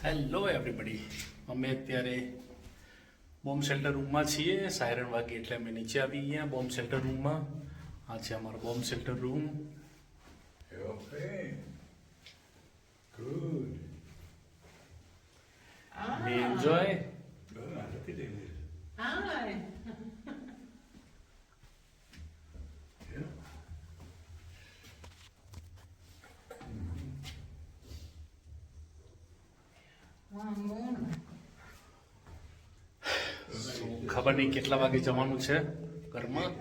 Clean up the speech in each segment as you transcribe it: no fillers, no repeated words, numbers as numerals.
Hello everybody, અમે અત્યારે bomb shelter રૂમમાં છીએ. સાયરન વાગી એટલે અમે નીચે આવી ગયા બોમ્બ શેલ્ટર રૂમમાં. આ છે અમારો bomb shelter room. Okay. Good. We enjoy. Good. Look at it. Hi. Yeah. ખબર નહીં કેટલા વાગે જવાનું છે ઘરમાં.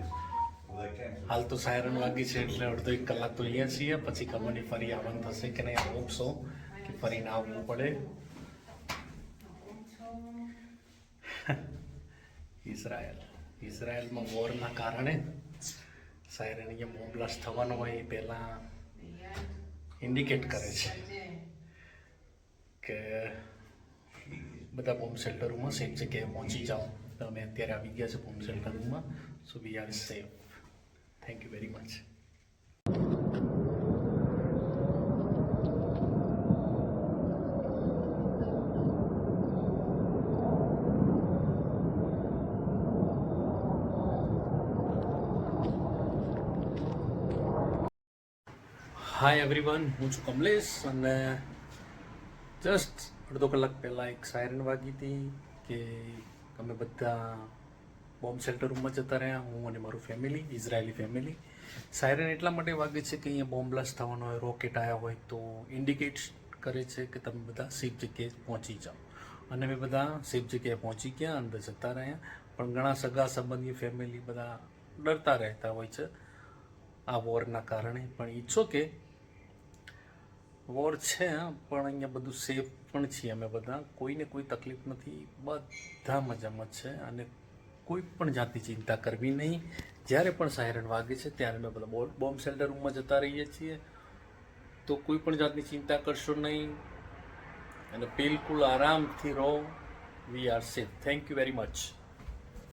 Well, they canceled. હાલ તો સાયરન વાગી છે એટલે અડધો એક કલાક તો અહીંયા છીએ. પછી ખબર નહીં ફરી આવવાનું થશે કે નહીં. હોપ સો કે ફરી ના આવવું પડે. ઇઝરાયલમાં વોરના કારણે સાયરન અહીંયા બોમ્બ બ્લાસ્ટ થવાનો હોય એ પહેલાં ઇન્ડિકેટ કરે છે કે બધા બોમ્બ શેલ્ટરોમાં સેફ જગ્યાએ પહોંચી જાઓ. તો અમે અત્યારે આવી ગયા છે બોમ્બ શેલ્ટર રૂમમાં. So we are safe. Thank you very much. Hi everyone, હું છું કમલેશ અને જસ્ટ અડધો કલાક પહેલાં એક સાયરન વાગી હતી કે અમે બધા બોમ્બ શેલ્ટર રૂમમાં જતા રહ્યા, હું અને મારું ફેમિલી, ઇઝરાયેલી ફેમિલી. સાયરન એટલા માટે વાગે છે કે અહીંયા બોમ્બ બ્લાસ્ટ થવાનો હોય, રોકેટ આવ્યા હોય તો ઇન્ડિકેટ કરે છે કે તમે બધા સેફ જગ્યાએ પહોંચી જાઓ. અને અમે બધા સેફ જગ્યાએ પહોંચી ગયા, અંદર જતા રહ્યા. પણ ઘણા સગા સંબંધી ફેમિલી બધા ડરતા રહેતા હોય છે આ વોરના કારણે. પણ ઇટ્સ ઓકે, વોર છે પણ અહીંયા બધું સેફ પણ છીએ અમે બધા. કોઈને કોઈ તકલીફ નથી, બધા મજામાં છે અને કોઈ પણ જાતની ચિંતા કરવી નહીં. જ્યારે પણ સાયરન વાગે છે ત્યારે અમે બધા બોમ્બ શેલ્ટર રૂમમાં જતા રહીએ છીએ. તો કોઈ પણ જાતની ચિંતા કરશો નહીં અને બિલકુલ આરામથી રહો. વી are safe. Thank you very much.